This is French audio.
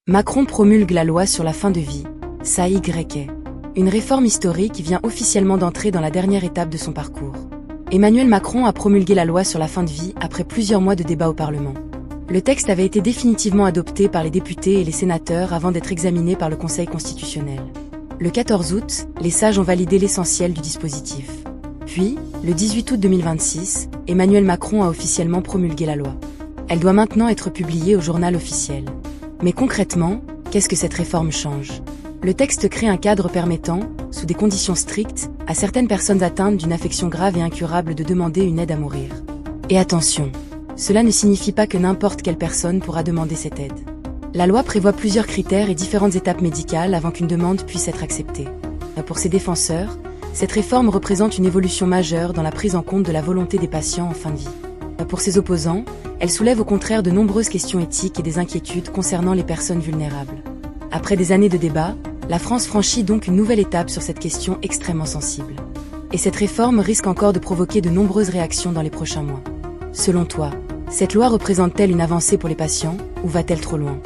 Macron promulgue la loi sur la fin de vie, ça y est. Une réforme historique vient officiellement d'entrer dans la dernière étape de son parcours. Emmanuel Macron a promulgué la loi sur la fin de vie après plusieurs mois de débats au Parlement. Le texte avait été définitivement adopté par les députés et les sénateurs avant d'être examiné par le Conseil constitutionnel. Le 14 août, les sages ont validé l'essentiel du dispositif. Puis, le 18 août 2026, Emmanuel Macron a officiellement promulgué la loi. Elle doit maintenant être publiée au journal officiel. Mais concrètement, qu'est-ce que cette réforme change? Le texte crée un cadre permettant, sous des conditions strictes, à certaines personnes atteintes d'une affection grave et incurable de demander une aide à mourir. Et attention, cela ne signifie pas que n'importe quelle personne pourra demander cette aide. La loi prévoit plusieurs critères et différentes étapes médicales avant qu'une demande puisse être acceptée. Pour ses défenseurs, cette réforme représente une évolution majeure dans la prise en compte de la volonté des patients en fin de vie. Pour ses opposants, elle soulève au contraire de nombreuses questions éthiques et des inquiétudes concernant les personnes vulnérables. Après des années de débats, la France franchit donc une nouvelle étape sur cette question extrêmement sensible. Et cette réforme risque encore de provoquer de nombreuses réactions dans les prochains mois. Selon toi, cette loi représente-t-elle une avancée pour les patients, ou va-t-elle trop loin ?